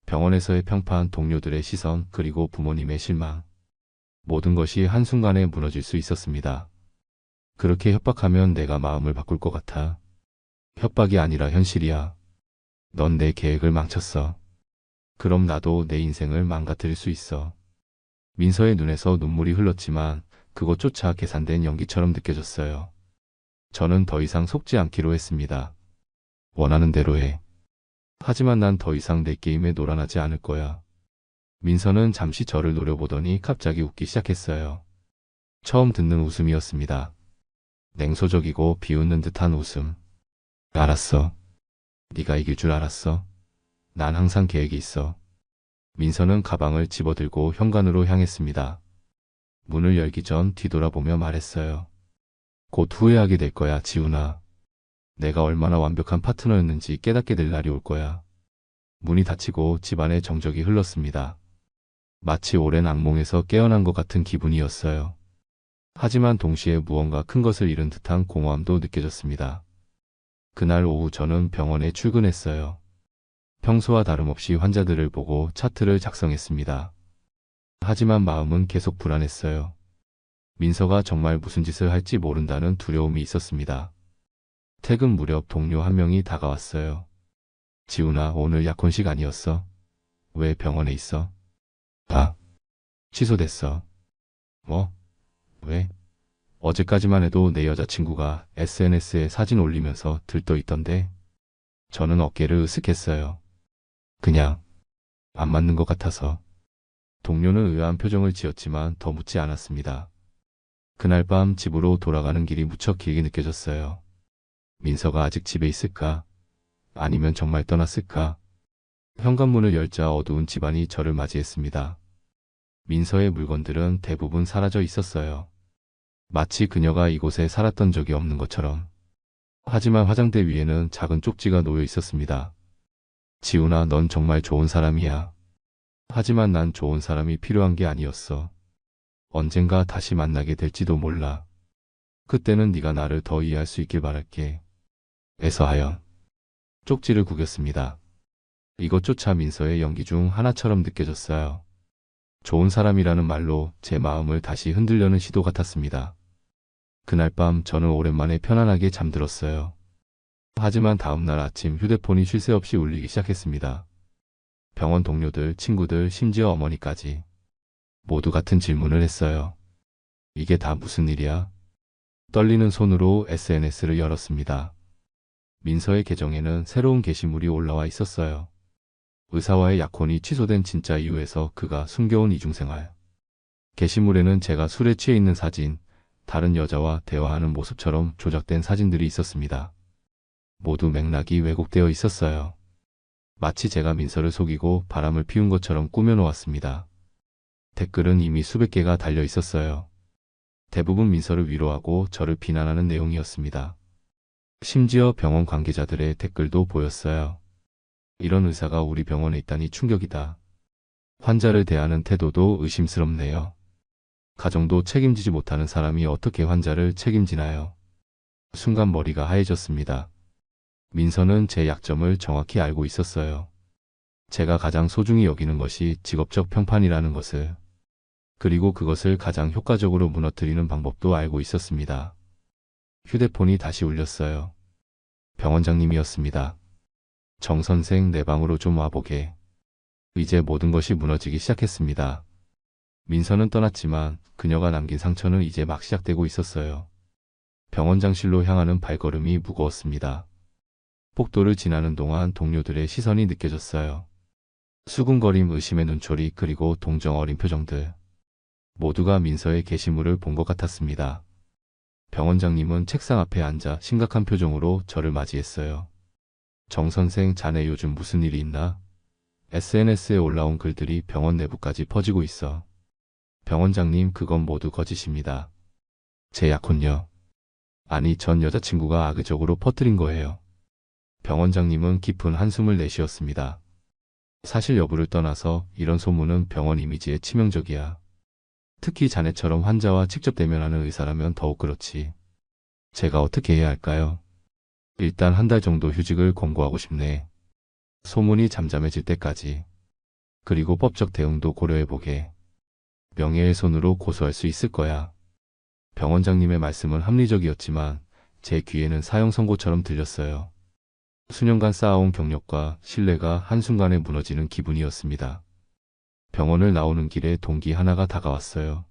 병원에서의 평판, 동료들의 시선, 그리고 부모님의 실망. 모든 것이 한순간에 무너질 수 있었습니다. 그렇게 협박하면 내가 마음을 바꿀 것 같아. 협박이 아니라 현실이야. 넌 내 계획을 망쳤어. 그럼 나도 내 인생을 망가뜨릴 수 있어. 민서의 눈에서 눈물이 흘렀지만 그것조차 계산된 연기처럼 느껴졌어요. 저는 더 이상 속지 않기로 했습니다. 원하는 대로 해. 하지만 난 더 이상 내 게임에 놀아나지 않을 거야. 민서는 잠시 저를 노려보더니 갑자기 웃기 시작했어요. 처음 듣는 웃음이었습니다. 냉소적이고 비웃는 듯한 웃음. 알았어. 네가 이길 줄 알았어. 난 항상 계획이 있어. 민서는 가방을 집어들고 현관으로 향했습니다. 문을 열기 전 뒤돌아보며 말했어요. 곧 후회하게 될 거야, 지훈아. 내가 얼마나 완벽한 파트너였는지 깨닫게 될 날이 올 거야. 문이 닫히고 집안에 정적이 흘렀습니다. 마치 오랜 악몽에서 깨어난 것 같은 기분이었어요. 하지만 동시에 무언가 큰 것을 잃은 듯한 공허함도 느껴졌습니다. 그날 오후 저는 병원에 출근했어요. 평소와 다름없이 환자들을 보고 차트를 작성했습니다. 하지만 마음은 계속 불안했어요. 민서가 정말 무슨 짓을 할지 모른다는 두려움이 있었습니다. 퇴근 무렵 동료 한 명이 다가왔어요. 지훈아, 오늘 약혼식 아니었어? 왜 병원에 있어? 아, 취소됐어. 뭐? 왜? 어제까지만 해도 내 여자친구가 SNS에 사진 올리면서 들떠 있던데. 저는 어깨를 으쓱했어요. 그냥 안 맞는 것 같아서. 동료는 의아한 표정을 지었지만 더 묻지 않았습니다. 그날 밤 집으로 돌아가는 길이 무척 길게 느껴졌어요. 민서가 아직 집에 있을까? 아니면 정말 떠났을까? 현관문을 열자 어두운 집안이 저를 맞이했습니다. 민서의 물건들은 대부분 사라져 있었어요. 마치 그녀가 이곳에 살았던 적이 없는 것처럼. 하지만 화장대 위에는 작은 쪽지가 놓여 있었습니다. 지훈아, 넌 정말 좋은 사람이야. 하지만 난 좋은 사람이 필요한 게 아니었어. 언젠가 다시 만나게 될지도 몰라. 그때는 네가 나를 더 이해할 수 있길 바랄게. 애서하연. 쪽지를 구겼습니다. 이것조차 민서의 연기 중 하나처럼 느껴졌어요. 좋은 사람이라는 말로 제 마음을 다시 흔들려는 시도 같았습니다. 그날 밤 저는 오랜만에 편안하게 잠들었어요. 하지만 다음날 아침 휴대폰이 쉴 새 없이 울리기 시작했습니다. 병원 동료들, 친구들, 심지어 어머니까지 모두 같은 질문을 했어요. 이게 다 무슨 일이야? 떨리는 손으로 SNS를 열었습니다. 민서의 계정에는 새로운 게시물이 올라와 있었어요. 의사와의 약혼이 취소된 진짜 이유에서 그가 숨겨온 이중생활. 게시물에는 제가 술에 취해 있는 사진, 다른 여자와 대화하는 모습처럼 조작된 사진들이 있었습니다. 모두 맥락이 왜곡되어 있었어요. 마치 제가 민서를 속이고 바람을 피운 것처럼 꾸며놓았습니다. 댓글은 이미 수백 개가 달려 있었어요. 대부분 민서를 위로하고 저를 비난하는 내용이었습니다. 심지어 병원 관계자들의 댓글도 보였어요. 이런 의사가 우리 병원에 있다니 충격이다. 환자를 대하는 태도도 의심스럽네요. 가정도 책임지지 못하는 사람이 어떻게 환자를 책임지나요? 순간 머리가 하얘졌습니다. 민서는 제 약점을 정확히 알고 있었어요. 제가 가장 소중히 여기는 것이 직업적 평판이라는 것을. 그리고 그것을 가장 효과적으로 무너뜨리는 방법도 알고 있었습니다. 휴대폰이 다시 울렸어요. 병원장님이었습니다. 정 선생, 내 방으로 좀 와보게. 이제 모든 것이 무너지기 시작했습니다. 민서는 떠났지만 그녀가 남긴 상처는 이제 막 시작되고 있었어요. 병원장실로 향하는 발걸음이 무거웠습니다. 복도를 지나는 동안 동료들의 시선이 느껴졌어요. 수군거림, 의심의 눈초리, 그리고 동정 어린 표정들. 모두가 민서의 게시물을 본 것 같았습니다. 병원장님은 책상 앞에 앉아 심각한 표정으로 저를 맞이했어요. 정 선생, 자네 요즘 무슨 일이 있나? SNS에 올라온 글들이 병원 내부까지 퍼지고 있어. 병원장님, 그건 모두 거짓입니다. 제 약혼녀. 아니, 전 여자친구가 악의적으로 퍼뜨린 거예요. 병원장님은 깊은 한숨을 내쉬었습니다. 사실 여부를 떠나서 이런 소문은 병원 이미지에 치명적이야. 특히 자네처럼 환자와 직접 대면하는 의사라면 더욱 그렇지. 제가 어떻게 해야 할까요? 일단 한 달 정도 휴직을 권고하고 싶네. 소문이 잠잠해질 때까지. 그리고 법적 대응도 고려해보게. 명예훼손으로 고소할 수 있을 거야. 병원장님의 말씀은 합리적이었지만 제 귀에는 사형 선고처럼 들렸어요. 수년간 쌓아온 경력과 신뢰가 한순간에 무너지는 기분이었습니다. 병원을 나오는 길에 동기 하나가 다가왔어요.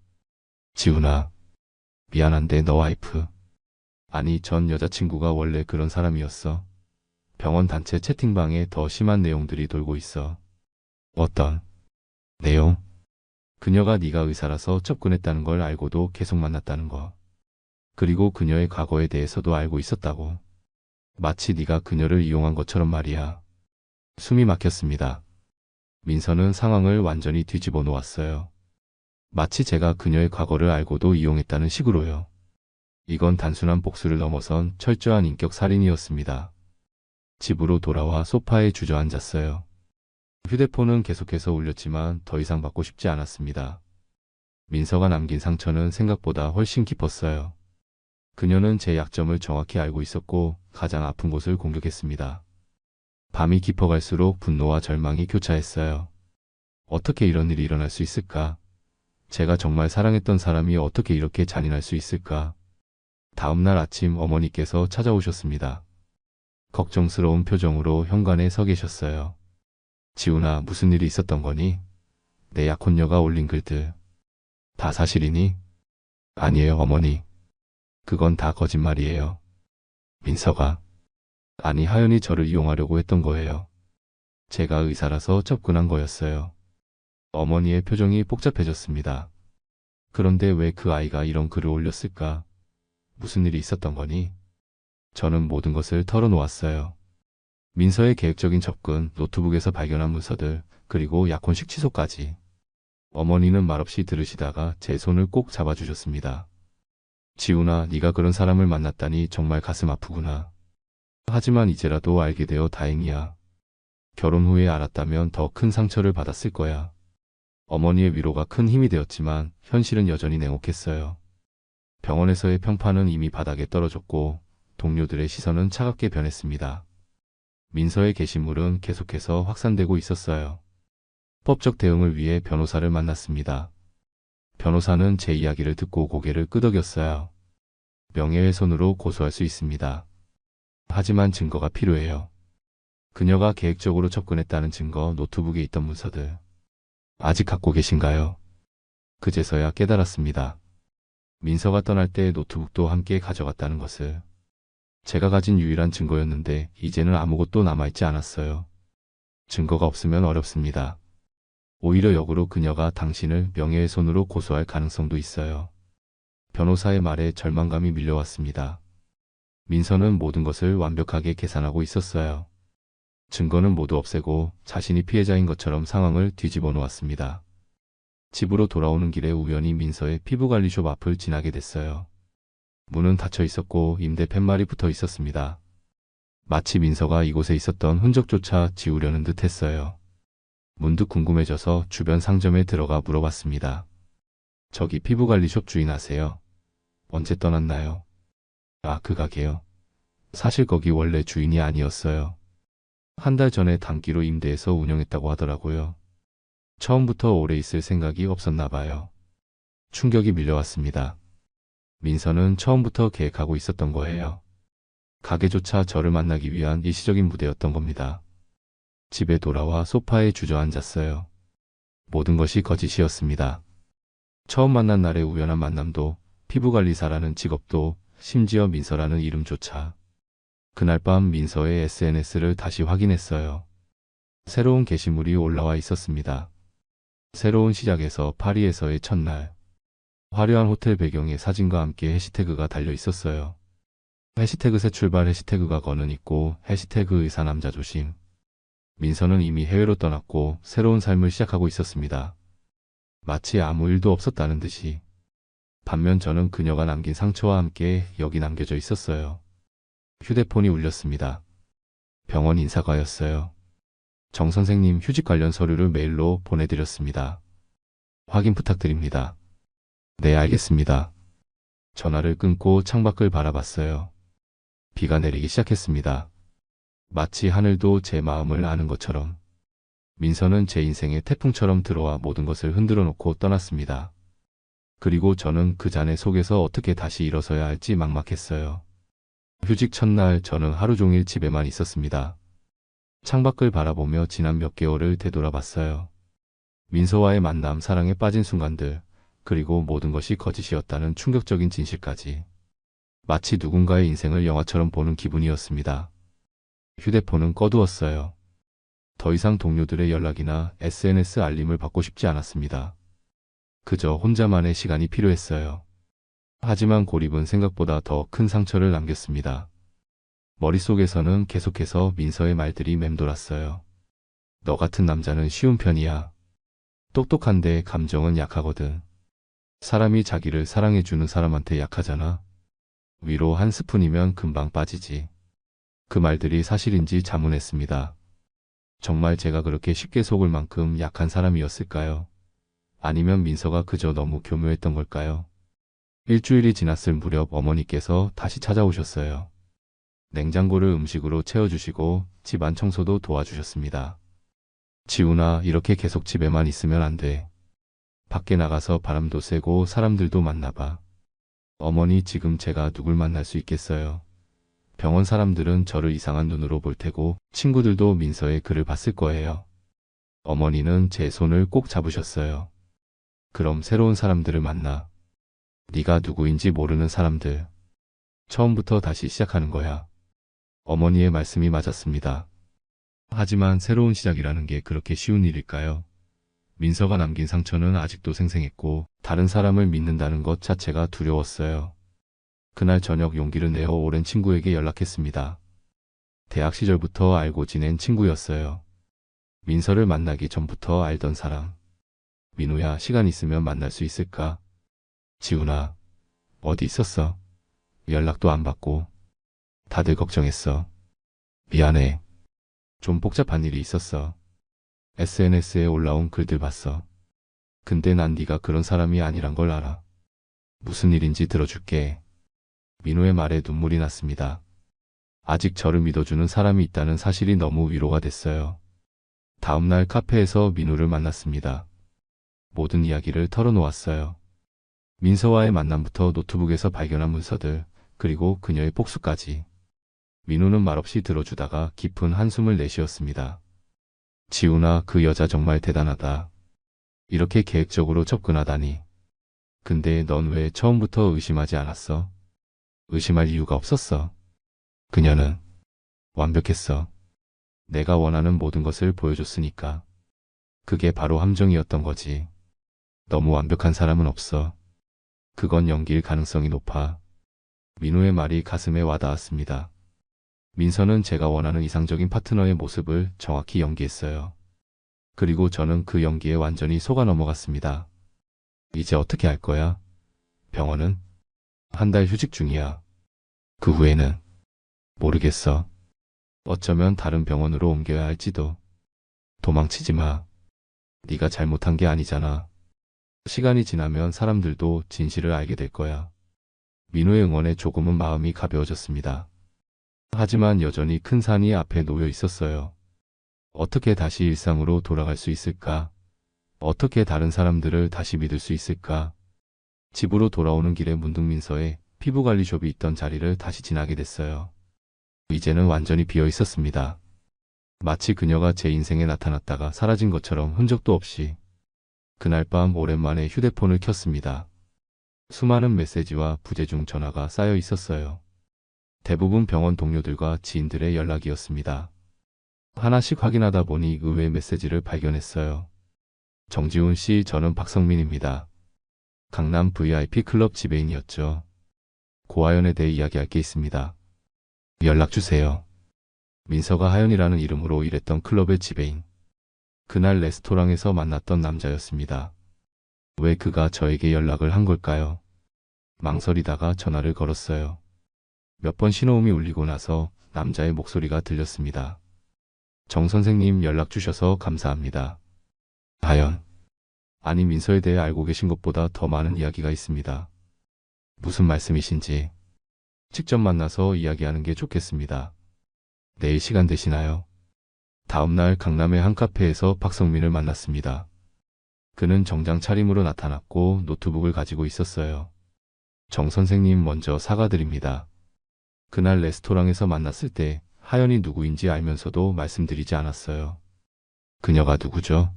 지훈아, 미안한데 너 와이프. 아니, 전 여자친구가 원래 그런 사람이었어. 병원 단체 채팅방에 더 심한 내용들이 돌고 있어. 어떤 내용? 그녀가 네가 의사라서 접근했다는 걸 알고도 계속 만났다는 거. 그리고 그녀의 과거에 대해서도 알고 있었다고. 마치 네가 그녀를 이용한 것처럼 말이야. 숨이 막혔습니다. 민서는 상황을 완전히 뒤집어 놓았어요. 마치 제가 그녀의 과거를 알고도 이용했다는 식으로요. 이건 단순한 복수를 넘어선 철저한 인격 살인이었습니다. 집으로 돌아와 소파에 주저앉았어요. 휴대폰은 계속해서 울렸지만 더 이상 받고 싶지 않았습니다. 민서가 남긴 상처는 생각보다 훨씬 깊었어요. 그녀는 제 약점을 정확히 알고 있었고 가장 아픈 곳을 공격했습니다. 밤이 깊어갈수록 분노와 절망이 교차했어요. 어떻게 이런 일이 일어날 수 있을까? 제가 정말 사랑했던 사람이 어떻게 이렇게 잔인할 수 있을까? 다음날 아침 어머니께서 찾아오셨습니다. 걱정스러운 표정으로 현관에 서 계셨어요. 지훈아, 무슨 일이 있었던 거니? 내 약혼녀가 올린 글들. 다 사실이니? 아니에요, 어머니. 그건 다 거짓말이에요. 민서가. 아니, 하연이 저를 이용하려고 했던 거예요. 제가 의사라서 접근한 거였어요. 어머니의 표정이 복잡해졌습니다. 그런데 왜 그 아이가 이런 글을 올렸을까? 무슨 일이 있었던 거니? 저는 모든 것을 털어놓았어요. 민서의 계획적인 접근, 노트북에서 발견한 문서들, 그리고 약혼식 취소까지. 어머니는 말없이 들으시다가 제 손을 꼭 잡아주셨습니다. 지훈아, 네가 그런 사람을 만났다니 정말 가슴 아프구나. 하지만 이제라도 알게 되어 다행이야. 결혼 후에 알았다면 더 큰 상처를 받았을 거야. 어머니의 위로가 큰 힘이 되었지만 현실은 여전히 냉혹했어요. 병원에서의 평판은 이미 바닥에 떨어졌고 동료들의 시선은 차갑게 변했습니다. 민서의 게시물은 계속해서 확산되고 있었어요. 법적 대응을 위해 변호사를 만났습니다. 변호사는 제 이야기를 듣고 고개를 끄덕였어요. 명예훼손으로 고소할 수 있습니다. 하지만 증거가 필요해요. 그녀가 계획적으로 접근했다는 증거, 노트북에 있던 문서들. 아직 갖고 계신가요? 그제서야 깨달았습니다. 민서가 떠날 때 노트북도 함께 가져갔다는 것을. 제가 가진 유일한 증거였는데 이제는 아무것도 남아있지 않았어요. 증거가 없으면 어렵습니다. 오히려 역으로 그녀가 당신을 명예훼손으로 고소할 가능성도 있어요. 변호사의 말에 절망감이 밀려왔습니다. 민서는 모든 것을 완벽하게 계산하고 있었어요. 증거는 모두 없애고 자신이 피해자인 것처럼 상황을 뒤집어 놓았습니다. 집으로 돌아오는 길에 우연히 민서의 피부관리숍 앞을 지나게 됐어요. 문은 닫혀 있었고 임대 팻말이 붙어 있었습니다. 마치 민서가 이곳에 있었던 흔적조차 지우려는 듯 했어요. 문득 궁금해져서 주변 상점에 들어가 물어봤습니다. 저기 피부관리숍 주인 아세요? 언제 떠났나요? 아, 그 가게요. 사실 거기 원래 주인이 아니었어요. 한 달 전에 단기로 임대해서 운영했다고 하더라고요. 처음부터 오래 있을 생각이 없었나 봐요. 충격이 밀려왔습니다. 민서는 처음부터 계획하고 있었던 거예요. 가게조차 저를 만나기 위한 일시적인 무대였던 겁니다. 집에 돌아와 소파에 주저앉았어요. 모든 것이 거짓이었습니다. 처음 만난 날의 우연한 만남도, 피부관리사라는 직업도, 심지어 민서라는 이름조차. 그날 밤 민서의 SNS를 다시 확인했어요. 새로운 게시물이 올라와 있었습니다. 새로운 시작에서 파리에서의 첫날. 화려한 호텔 배경에 사진과 함께 해시태그가 달려 있었어요. 해시태그 새 출발, 해시태그가 거는 있고, 해시태그 의사 남자 조심. 민서는 이미 해외로 떠났고 새로운 삶을 시작하고 있었습니다. 마치 아무 일도 없었다는 듯이. 반면 저는 그녀가 남긴 상처와 함께 여기 남겨져 있었어요. 휴대폰이 울렸습니다. 병원 인사과였어요. 정 선생님, 휴직 관련 서류를 메일로 보내드렸습니다. 확인 부탁드립니다. 네, 알겠습니다. 전화를 끊고 창밖을 바라봤어요. 비가 내리기 시작했습니다. 마치 하늘도 제 마음을 아는 것처럼. 민서는 제 인생에 태풍처럼 들어와 모든 것을 흔들어 놓고 떠났습니다. 그리고 저는 그 잔해 속에서 어떻게 다시 일어서야 할지 막막했어요. 휴직 첫날 저는 하루 종일 집에만 있었습니다. 창밖을 바라보며 지난 몇 개월을 되돌아봤어요. 민서와의 만남, 사랑에 빠진 순간들, 그리고 모든 것이 거짓이었다는 충격적인 진실까지. 마치 누군가의 인생을 영화처럼 보는 기분이었습니다. 휴대폰은 꺼두었어요. 더 이상 동료들의 연락이나 SNS 알림을 받고 싶지 않았습니다. 그저 혼자만의 시간이 필요했어요. 하지만 고립은 생각보다 더 큰 상처를 남겼습니다. 머릿속에서는 계속해서 민서의 말들이 맴돌았어요. 너 같은 남자는 쉬운 편이야. 똑똑한데 감정은 약하거든. 사람이 자기를 사랑해주는 사람한테 약하잖아. 위로 한 스푼이면 금방 빠지지. 그 말들이 사실인지 자문했습니다. 정말 제가 그렇게 쉽게 속을 만큼 약한 사람이었을까요? 아니면 민서가 그저 너무 교묘했던 걸까요? 일주일이 지났을 무렵 어머니께서 다시 찾아오셨어요. 냉장고를 음식으로 채워주시고 집안 청소도 도와주셨습니다. 지훈아, 이렇게 계속 집에만 있으면 안 돼. 밖에 나가서 바람도 쐬고 사람들도 만나봐. 어머니, 지금 제가 누굴 만날 수 있겠어요? 병원 사람들은 저를 이상한 눈으로 볼 테고 친구들도 민서의 글을 봤을 거예요. 어머니는 제 손을 꼭 잡으셨어요. 그럼 새로운 사람들을 만나. 네가 누구인지 모르는 사람들. 처음부터 다시 시작하는 거야. 어머니의 말씀이 맞았습니다. 하지만 새로운 시작이라는 게 그렇게 쉬운 일일까요? 민서가 남긴 상처는 아직도 생생했고 다른 사람을 믿는다는 것 자체가 두려웠어요. 그날 저녁 용기를 내어 오랜 친구에게 연락했습니다. 대학 시절부터 알고 지낸 친구였어요. 민서를 만나기 전부터 알던 사람. 민우야, 시간 있으면 만날 수 있을까? 지훈아, 어디 있었어? 연락도 안 받고. 다들 걱정했어. 미안해. 좀 복잡한 일이 있었어. SNS에 올라온 글들 봤어. 근데 난 네가 그런 사람이 아니란 걸 알아. 무슨 일인지 들어줄게. 민우의 말에 눈물이 났습니다. 아직 저를 믿어주는 사람이 있다는 사실이 너무 위로가 됐어요. 다음날 카페에서 민우를 만났습니다. 모든 이야기를 털어놓았어요. 민서와의 만남부터 노트북에서 발견한 문서들, 그리고 그녀의 복수까지. 민우는 말없이 들어주다가 깊은 한숨을 내쉬었습니다. 지훈아, 그 여자 정말 대단하다. 이렇게 계획적으로 접근하다니. 근데 넌 왜 처음부터 의심하지 않았어? 의심할 이유가 없었어. 그녀는 완벽했어. 내가 원하는 모든 것을 보여줬으니까. 그게 바로 함정이었던 거지. 너무 완벽한 사람은 없어. 그건 연기일 가능성이 높아. 민우의 말이 가슴에 와닿았습니다. 민서는 제가 원하는 이상적인 파트너의 모습을 정확히 연기했어요. 그리고 저는 그 연기에 완전히 속아 넘어갔습니다. 이제 어떻게 할 거야? 병원은? 한 달 휴직 중이야. 그 후에는? 모르겠어. 어쩌면 다른 병원으로 옮겨야 할지도. 도망치지 마. 네가 잘못한 게 아니잖아. 시간이 지나면 사람들도 진실을 알게 될 거야. 민우의 응원에 조금은 마음이 가벼워졌습니다. 하지만 여전히 큰 산이 앞에 놓여 있었어요. 어떻게 다시 일상으로 돌아갈 수 있을까? 어떻게 다른 사람들을 다시 믿을 수 있을까? 집으로 돌아오는 길에 문득민서의 피부관리숍이 있던 자리를 다시 지나게 됐어요. 이제는 완전히 비어 있었습니다. 마치 그녀가 제 인생에 나타났다가 사라진 것처럼 흔적도 없이. 그날 밤 오랜만에 휴대폰을 켰습니다. 수많은 메시지와 부재중 전화가 쌓여 있었어요. 대부분 병원 동료들과 지인들의 연락이었습니다. 하나씩 확인하다 보니 의외의 메시지를 발견했어요. 정지훈 씨, 저는 박성민입니다. 강남 VIP 클럽 지배인이었죠. 고하연에 대해 이야기할 게 있습니다. 연락주세요. 민서가 하연이라는 이름으로 일했던 클럽의 지배인. 그날 레스토랑에서 만났던 남자였습니다. 왜 그가 저에게 연락을 한 걸까요? 망설이다가 전화를 걸었어요. 몇 번 신호음이 울리고 나서 남자의 목소리가 들렸습니다. 정 선생님, 연락 주셔서 감사합니다. 하연. 아니, 민서에 대해 알고 계신 것보다 더 많은 이야기가 있습니다. 무슨 말씀이신지 직접 만나서 이야기하는 게 좋겠습니다. 내일 시간 되시나요? 다음날 강남의 한 카페에서 박성민을 만났습니다. 그는 정장 차림으로 나타났고 노트북을 가지고 있었어요. 정 선생님, 먼저 사과드립니다. 그날 레스토랑에서 만났을 때 하연이 누구인지 알면서도 말씀드리지 않았어요. 그녀가 누구죠?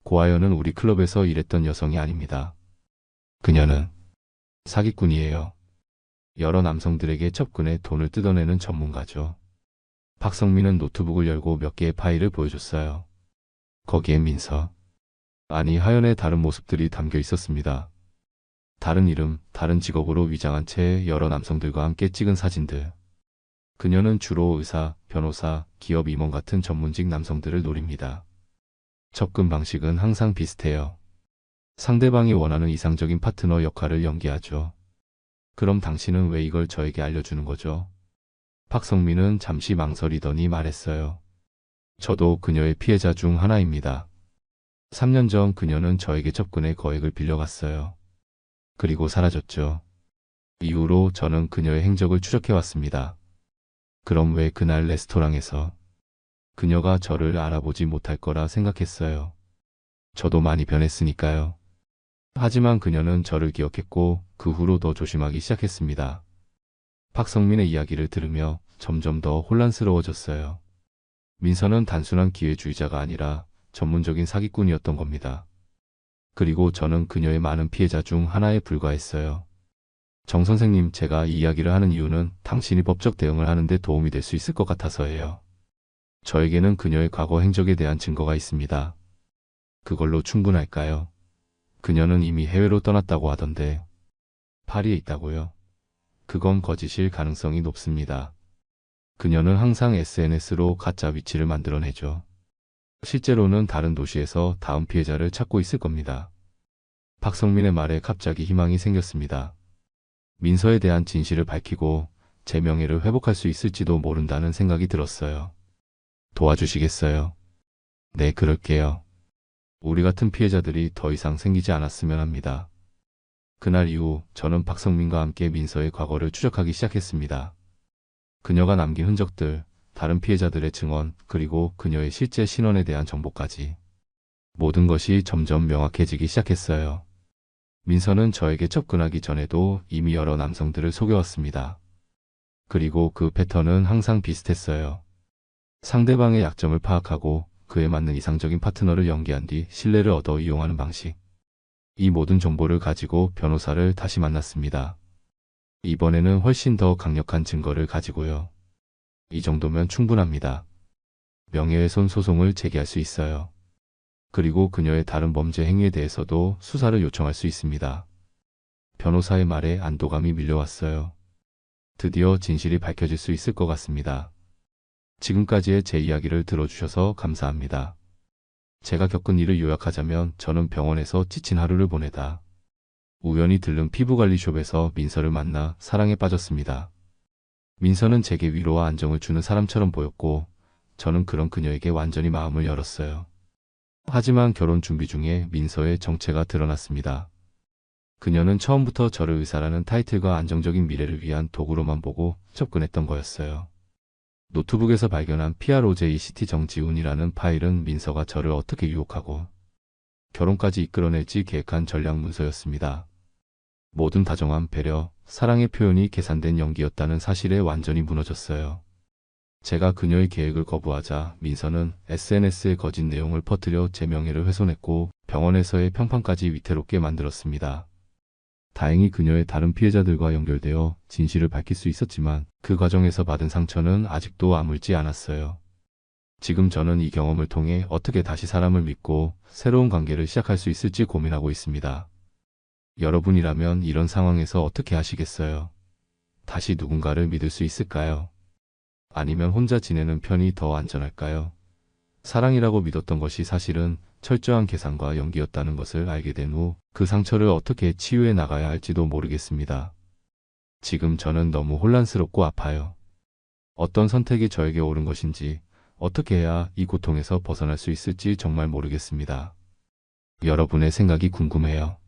고하연은 우리 클럽에서 일했던 여성이 아닙니다. 그녀는 사기꾼이에요. 여러 남성들에게 접근해 돈을 뜯어내는 전문가죠. 박성민은 노트북을 열고 몇 개의 파일을 보여줬어요. 거기에 민서, 아니 하연의 다른 모습들이 담겨 있었습니다. 다른 이름, 다른 직업으로 위장한 채 여러 남성들과 함께 찍은 사진들. 그녀는 주로 의사, 변호사, 기업 임원 같은 전문직 남성들을 노립니다. 접근 방식은 항상 비슷해요. 상대방이 원하는 이상적인 파트너 역할을 연기하죠. 그럼 당신은 왜 이걸 저에게 알려주는 거죠? 박성민은 잠시 망설이더니 말했어요. 저도 그녀의 피해자 중 하나입니다. 3년 전 그녀는 저에게 접근해 거액을 빌려갔어요. 그리고 사라졌죠. 이후로 저는 그녀의 행적을 추적해왔습니다. 그럼 왜 그날 레스토랑에서 그녀가 저를 알아보지 못할 거라 생각했어요. 저도 많이 변했으니까요. 하지만 그녀는 저를 기억했고 그 후로 더 조심하기 시작했습니다. 박성민의 이야기를 들으며 점점 더 혼란스러워졌어요. 민서는 단순한 기회주의자가 아니라 전문적인 사기꾼이었던 겁니다. 그리고 저는 그녀의 많은 피해자 중 하나에 불과했어요. 정 선생님, 제가 이 이야기를 하는 이유는 당신이 법적 대응을 하는 데 도움이 될 수 있을 것 같아서예요. 저에게는 그녀의 과거 행적에 대한 증거가 있습니다. 그걸로 충분할까요? 그녀는 이미 해외로 떠났다고 하던데. 파리에 있다고요? 그건 거짓일 가능성이 높습니다. 그녀는 항상 SNS로 가짜 위치를 만들어내죠. 실제로는 다른 도시에서 다음 피해자를 찾고 있을 겁니다. 박성민의 말에 갑자기 희망이 생겼습니다. 민서에 대한 진실을 밝히고 제 명예를 회복할 수 있을지도 모른다는 생각이 들었어요. 도와주시겠어요? 네, 그럴게요. 우리 같은 피해자들이 더 이상 생기지 않았으면 합니다. 그날 이후 저는 박성민과 함께 민서의 과거를 추적하기 시작했습니다. 그녀가 남긴 흔적들, 다른 피해자들의 증언, 그리고 그녀의 실제 신원에 대한 정보까지. 모든 것이 점점 명확해지기 시작했어요. 민서는 저에게 접근하기 전에도 이미 여러 남성들을 속여왔습니다. 그리고 그 패턴은 항상 비슷했어요. 상대방의 약점을 파악하고 그에 맞는 이상적인 파트너를 연기한 뒤 신뢰를 얻어 이용하는 방식. 이 모든 정보를 가지고 변호사를 다시 만났습니다. 이번에는 훨씬 더 강력한 증거를 가지고요. 이 정도면 충분합니다. 명예훼손 소송을 제기할 수 있어요. 그리고 그녀의 다른 범죄 행위에 대해서도 수사를 요청할 수 있습니다. 변호사의 말에 안도감이 밀려왔어요. 드디어 진실이 밝혀질 수 있을 것 같습니다. 지금까지의 제 이야기를 들어주셔서 감사합니다. 제가 겪은 일을 요약하자면 저는 병원에서 지친 하루를 보내다 우연히 들른 피부관리숍에서 민서를 만나 사랑에 빠졌습니다. 민서는 제게 위로와 안정을 주는 사람처럼 보였고 저는 그런 그녀에게 완전히 마음을 열었어요. 하지만 결혼 준비 중에 민서의 정체가 드러났습니다. 그녀는 처음부터 저를 의사라는 타이틀과 안정적인 미래를 위한 도구로만 보고 접근했던 거였어요. 노트북에서 발견한 PROJCT 정지훈이라는 파일은 민서가 저를 어떻게 유혹하고 결혼까지 이끌어낼지 계획한 전략 문서였습니다. 모든 다정함, 배려, 사랑의 표현이 계산된 연기였다는 사실에 완전히 무너졌어요. 제가 그녀의 계획을 거부하자 민서는 SNS에 거짓 내용을 퍼뜨려 제 명예를 훼손했고 병원에서의 평판까지 위태롭게 만들었습니다. 다행히 그녀의 다른 피해자들과 연결되어 진실을 밝힐 수 있었지만 그 과정에서 받은 상처는 아직도 아물지 않았어요. 지금 저는 이 경험을 통해 어떻게 다시 사람을 믿고 새로운 관계를 시작할 수 있을지 고민하고 있습니다. 여러분이라면 이런 상황에서 어떻게 하시겠어요? 다시 누군가를 믿을 수 있을까요? 아니면 혼자 지내는 편이 더 안전할까요? 사랑이라고 믿었던 것이 사실은 철저한 계산과 연기였다는 것을 알게 된 후 그 상처를 어떻게 치유해 나가야 할지도 모르겠습니다. 지금 저는 너무 혼란스럽고 아파요. 어떤 선택이 저에게 옳은 것인지, 어떻게 해야 이 고통에서 벗어날 수 있을지 정말 모르겠습니다. 여러분의 생각이 궁금해요.